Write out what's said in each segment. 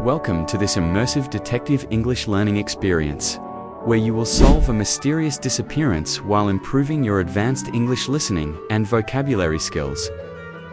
Welcome to this immersive detective English learning experience, where you will solve a mysterious disappearance while improving your advanced English listening and vocabulary skills.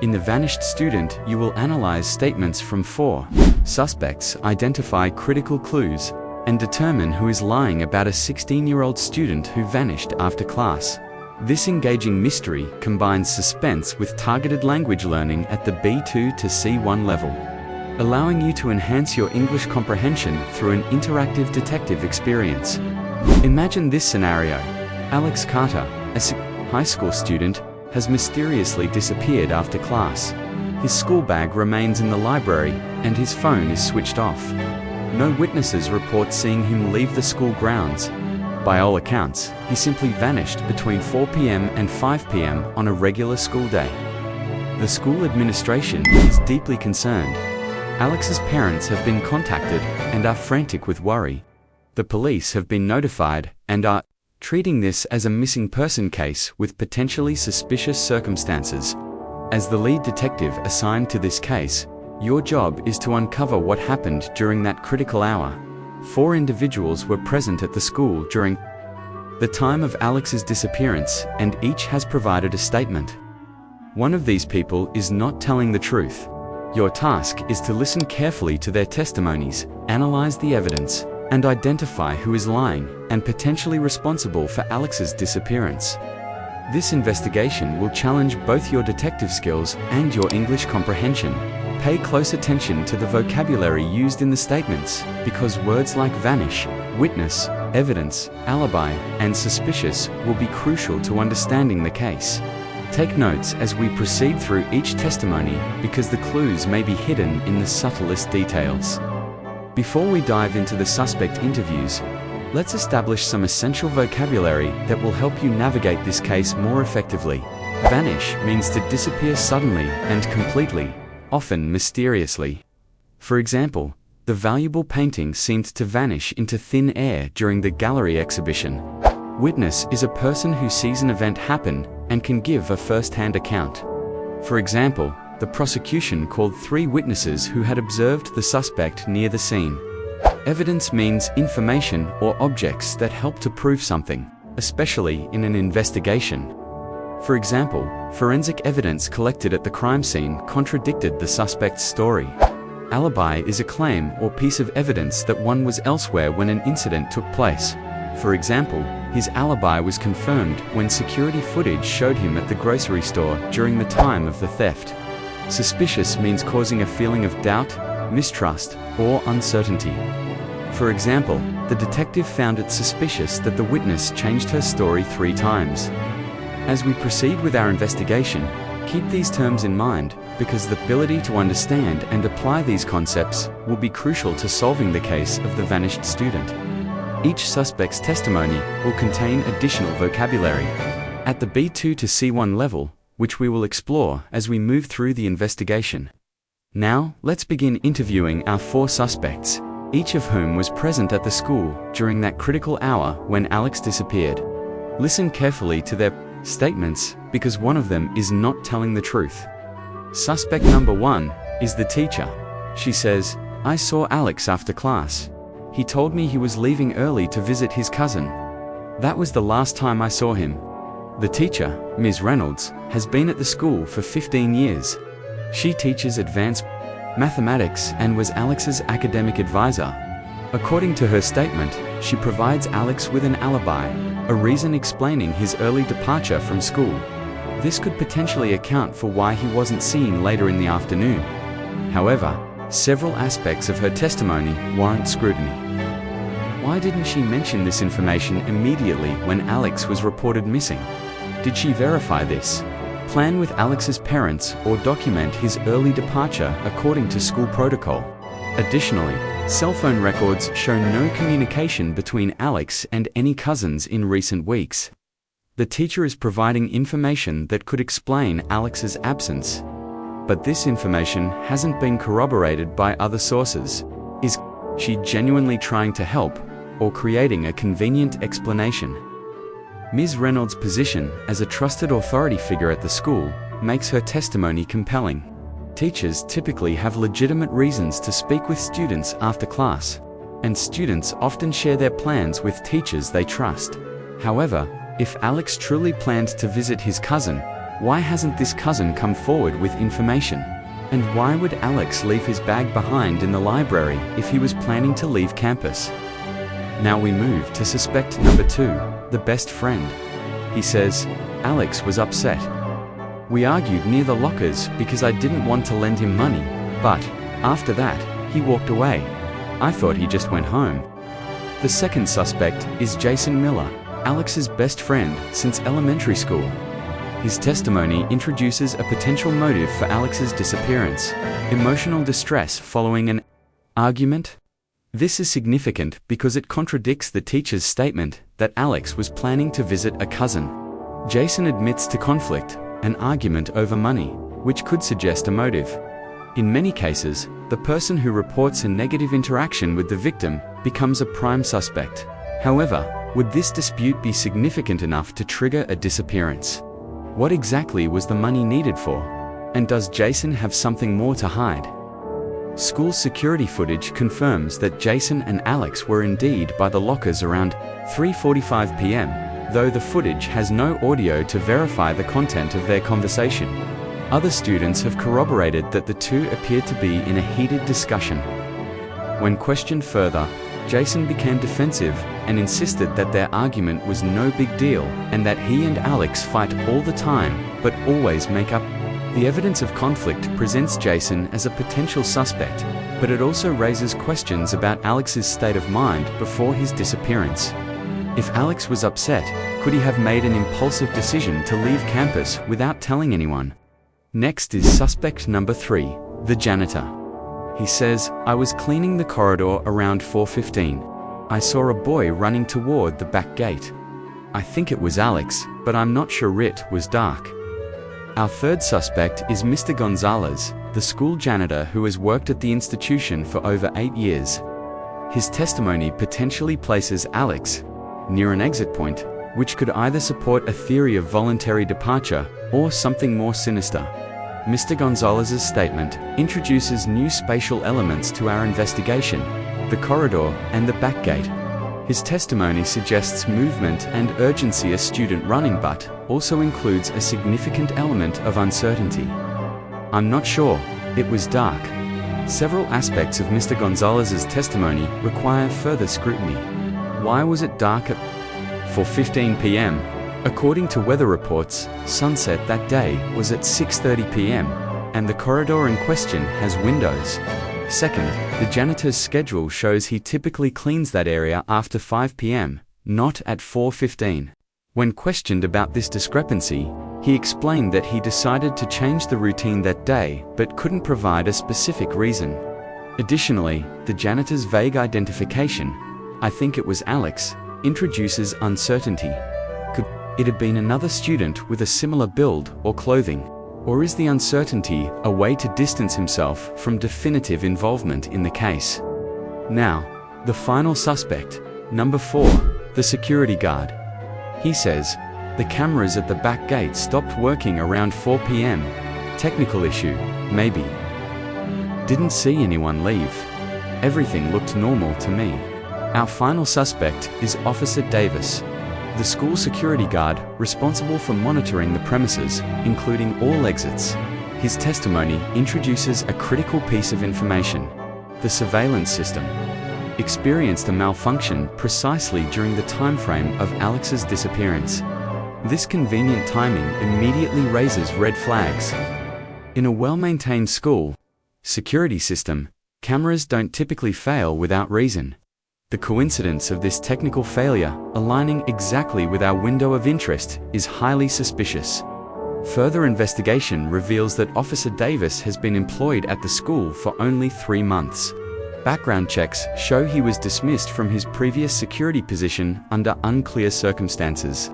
In The Vanished Student, you will analyze statements from 4 suspects, identify critical clues, and determine who is lying about a 16-year-old student who vanished after class. This engaging mystery combines suspense with targeted language learning at the B2 to C1 level, allowing you to enhance your English comprehension through an interactive detective experience. Imagine this scenario. Alex Carter, a high school student, has mysteriously disappeared after class. His school bag remains in the library, and his phone is switched off. No witnesses report seeing him leave the school grounds. By all accounts, he simply vanished between 4 p.m. and 5 p.m. on a regular school day. The school administration is deeply concerned. Alex's parents have been contacted and are frantic with worry. The police have been notified and are treating this as a missing person case with potentially suspicious circumstances. As the lead detective assigned to this case, your job is to uncover what happened during that critical hour. 4 individuals were present at the school during the time of Alex's disappearance, and each has provided a statement. One of these people is not telling the truth. Your task is to listen carefully to their testimonies, analyze the evidence, and identify who is lying and potentially responsible for Alex's disappearance. This investigation will challenge both your detective skills and your English comprehension. Pay close attention to the vocabulary used in the statements, because words like vanish, witness, evidence, alibi, and suspicious will be crucial to understanding the case. Take notes as we proceed through each testimony, because the clues may be hidden in the subtlest details. Before we dive into the suspect interviews, let's establish some essential vocabulary that will help you navigate this case more effectively. Vanish means to disappear suddenly and completely, often mysteriously. For example, the valuable painting seemed to vanish into thin air during the gallery exhibition. Witness is a person who sees an event happen and can give a first-hand account. For example, the prosecution called 3 witnesses who had observed the suspect near the scene. Evidence means information or objects that help to prove something, especially in an investigation. For example, forensic evidence collected at the crime scene contradicted the suspect's story. Alibi is a claim or piece of evidence that one was elsewhere when an incident took place. For example, his alibi was confirmed when security footage showed him at the grocery store during the time of the theft. Suspicious means causing a feeling of doubt, mistrust, or uncertainty. For example, the detective found it suspicious that the witness changed her story 3 times. As we proceed with our investigation, keep these terms in mind, because the ability to understand and apply these concepts will be crucial to solving the case of the vanished student. Each suspect's testimony will contain additional vocabulary at the B2 to C1 level, which we will explore as we move through the investigation. Now, let's begin interviewing our 4 suspects, each of whom was present at the school during that critical hour when Alex disappeared. Listen carefully to their statements, because one of them is not telling the truth. Suspect number 1 is the teacher. She says, "I saw Alex after class. He told me he was leaving early to visit his cousin. That was the last time I saw him." The teacher, Ms. Reynolds, has been at the school for 15 years. She teaches advanced mathematics and was Alex's academic advisor. According to her statement, she provides Alex with an alibi, a reason explaining his early departure from school. This could potentially account for why he wasn't seen later in the afternoon. However, several aspects of her testimony warrant scrutiny. Why didn't she mention this information immediately when Alex was reported missing? Did she verify this, plan with Alex's parents, or document his early departure according to school protocol? Additionally, cell phone records show no communication between Alex and any cousins in recent weeks. The teacher is providing information that could explain Alex's absence, but this information hasn't been corroborated by other sources. Is she genuinely trying to help, or creating a convenient explanation? Ms. Reynolds' position as a trusted authority figure at the school makes her testimony compelling. Teachers typically have legitimate reasons to speak with students after class, and students often share their plans with teachers they trust. However, if Alex truly planned to visit his cousin, why hasn't this cousin come forward with information? And why would Alex leave his bag behind in the library if he was planning to leave campus? Now we move to suspect number 2, the best friend. He says, Alex was upset. We argued near the lockers because I didn't want to lend him money, but after that, he walked away. I thought he just went home. The second suspect is Jason Miller, Alex's best friend since elementary school. His testimony introduces a potential motive for Alex's disappearance: emotional distress following an argument. This is significant because it contradicts the teacher's statement that Alex was planning to visit a cousin. Jason admits to conflict, an argument over money, which could suggest a motive. In many cases, the person who reports a negative interaction with the victim becomes a prime suspect. However, would this dispute be significant enough to trigger a disappearance? What exactly was the money needed for? And does Jason have something more to hide? School security footage confirms that Jason and Alex were indeed by the lockers around 3:45 p.m., though the footage has no audio to verify the content of their conversation. Other students have corroborated that the two appeared to be in a heated discussion. When questioned further, Jason became defensive and insisted that their argument was no big deal and that he and Alex fight all the time, but always make up. The evidence of conflict presents Jason as a potential suspect, but it also raises questions about Alex's state of mind before his disappearance. If Alex was upset, could he have made an impulsive decision to leave campus without telling anyone? Next is suspect number 3, the janitor. He says, I was cleaning the corridor around 4:15. I saw a boy running toward the back gate. I think it was Alex, but I'm not sure. It was dark. Our third suspect is Mr. Gonzalez, the school janitor who has worked at the institution for over 8 years. His testimony potentially places Alex near an exit point, which could either support a theory of voluntary departure or something more sinister. Mr. Gonzalez's statement introduces new spatial elements to our investigation: the corridor and the back gate. His testimony suggests movement and urgency, a student running, but also includes a significant element of uncertainty. I'm not sure. It was dark. Several aspects of Mr. Gonzalez's testimony require further scrutiny. Why was it dark at 4:15 p.m.? According to weather reports, sunset that day was at 6:30 p.m., and the corridor in question has windows. Second, the janitor's schedule shows he typically cleans that area after 5 p.m., not at 4:15. When questioned about this discrepancy, he explained that he decided to change the routine that day but couldn't provide a specific reason. Additionally, the janitor's vague identification, I think it was Alex, introduces uncertainty. Could it have been another student with a similar build or clothing? Or is the uncertainty a way to distance himself from definitive involvement in the case? Now, the final suspect, number 4, the security guard. He says, the cameras at the back gate stopped working around 4 p.m. Technical issue, maybe. Didn't see anyone leave. Everything looked normal to me. Our final suspect is Officer Davis, the school security guard responsible for monitoring the premises, including all exits. His testimony introduces a critical piece of information: the surveillance system experienced a malfunction precisely during the time frame of Alex's disappearance. This convenient timing immediately raises red flags. In a well-maintained school security system, cameras don't typically fail without reason. The coincidence of this technical failure aligning exactly with our window of interest is highly suspicious. Further investigation reveals that Officer Davis has been employed at the school for only 3 months. Background checks show he was dismissed from his previous security position under unclear circumstances.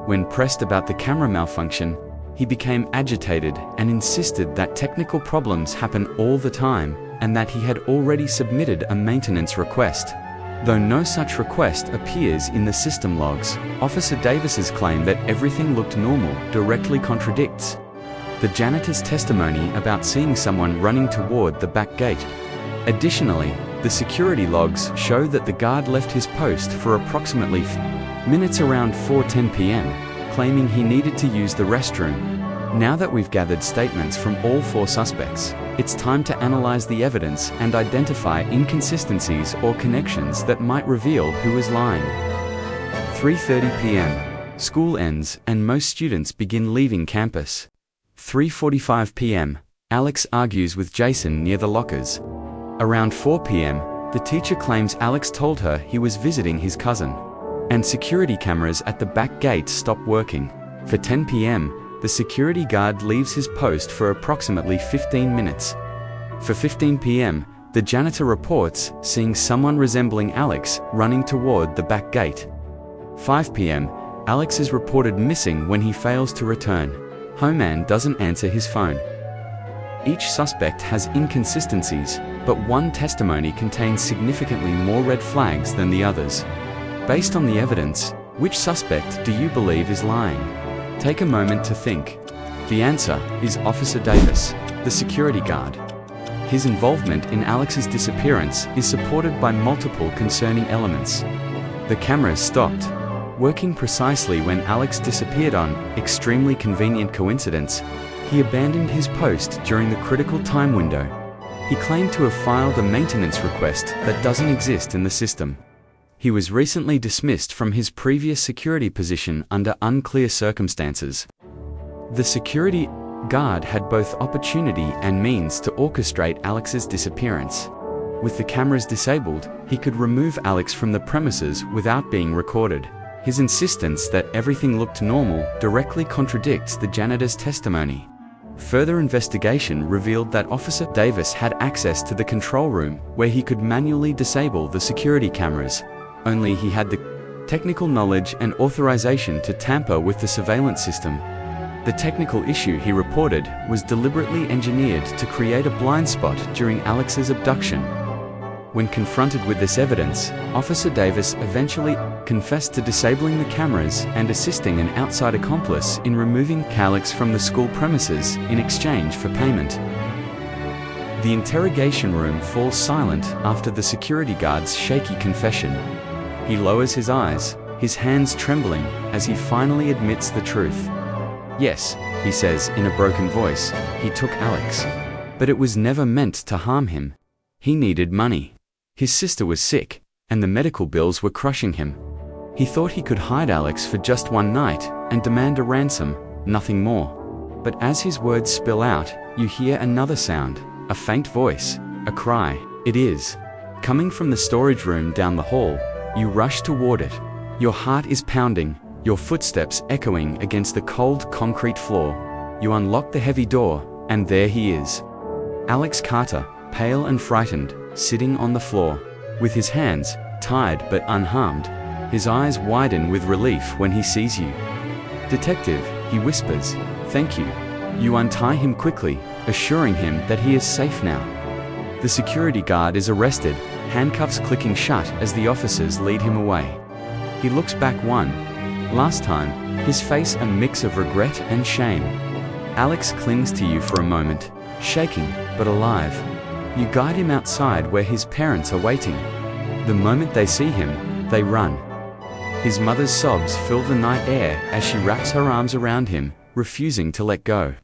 When pressed about the camera malfunction, he became agitated and insisted that technical problems happen all the time and that he had already submitted a maintenance request. Though no such request appears in the system logs, Officer Davis's claim that everything looked normal directly contradicts. the janitor's testimony about seeing someone running toward the back gate. Additionally, the security logs show that the guard left his post for approximately minutes around 4:10 p.m., claiming he needed to use the restroom. Now that we've gathered statements from all 4 suspects, it's time to analyze the evidence and identify inconsistencies or connections that might reveal who is lying. 3:30 p.m. School ends and most students begin leaving campus. 3:45 p.m. Alex argues with Jason near the lockers. Around 4 p.m., the teacher claims Alex told her he was visiting his cousin. And security cameras at the back gate stop working. For 10 p.m., the security guard leaves his post for approximately 15 minutes. For 15 p.m., the janitor reports seeing someone resembling Alex running toward the back gate. 5 p.m., Alex is reported missing when he fails to return. Homeman doesn't answer his phone. Each suspect has inconsistencies, but one testimony contains significantly more red flags than the others. Based on the evidence, which suspect do you believe is lying? Take a moment to think. The answer is Officer Davis, the security guard. His involvement in Alex's disappearance is supported by multiple concerning elements. The cameras stopped working precisely when Alex disappeared on extremely convenient coincidence. He abandoned his post during the critical time window. He claimed to have filed a maintenance request that doesn't exist in the system. He was recently dismissed from his previous security position under unclear circumstances. The security guard had both opportunity and means to orchestrate Alex's disappearance. With the cameras disabled, he could remove Alex from the premises without being recorded. His insistence that everything looked normal directly contradicts the janitor's testimony. Further investigation revealed that Officer Davis had access to the control room where he could manually disable the security cameras. Only he had the technical knowledge and authorization to tamper with the surveillance system. The technical issue he reported was deliberately engineered to create a blind spot during Alex's abduction. When confronted with this evidence, Officer Davis eventually confessed to disabling the cameras and assisting an outside accomplice in removing Alex from the school premises in exchange for payment. The interrogation room falls silent after the security guard's shaky confession. He lowers his eyes, his hands trembling, as he finally admits the truth. Yes, he says in a broken voice, he took Alex. But it was never meant to harm him. He needed money. His sister was sick, and the medical bills were crushing him. He thought he could hide Alex for just one night and demand a ransom, nothing more. But as his words spill out, you hear another sound, a faint voice, a cry. It is coming from the storage room down the hall. You rush toward it. Your heart is pounding, your footsteps echoing against the cold concrete floor. You unlock the heavy door, and there he is. Alex Carter, pale and frightened, sitting on the floor, with his hands tied but unharmed. His eyes widen with relief when he sees you. Detective, he whispers, thank you. You untie him quickly, assuring him that he is safe now. The security guard is arrested, handcuffs clicking shut as the officers lead him away. He looks back one last time, his face a mix of regret and shame. Alex clings to you for a moment, shaking but alive. You guide him outside where his parents are waiting. The moment they see him, they run. His mother's sobs fill the night air as she wraps her arms around him, refusing to let go.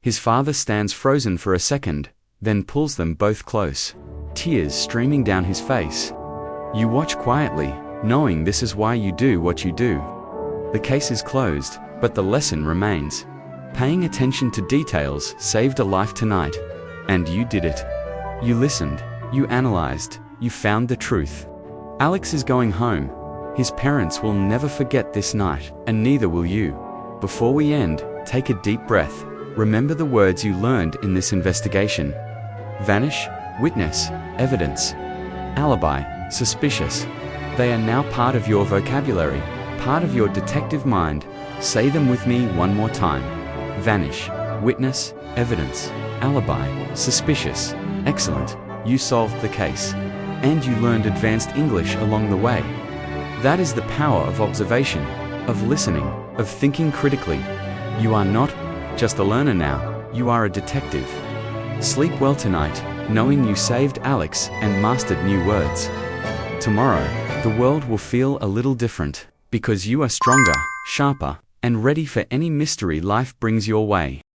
His father stands frozen for a second, then pulls them both close, tears streaming down his face. You watch quietly, knowing this is why you do what you do. The case is closed, but the lesson remains. Paying attention to details saved a life tonight. And you did it. You listened, you analyzed, you found the truth. Alex is going home. His parents will never forget this night, and neither will you. Before we end, take a deep breath. Remember the words you learned in this investigation. Vanish, witness, evidence. Alibi, suspicious. They are now part of your vocabulary, part of your detective mind. Say them with me one more time. Vanish, witness, evidence. Alibi, suspicious. Excellent, you solved the case. And you learned advanced English along the way. That is the power of observation, of listening, of thinking critically. You are not just a learner now, You are a detective. Sleep well tonight, knowing you saved Alex and mastered new words. Tomorrow, the world will feel a little different, because you are stronger, sharper, and ready for any mystery life brings your way.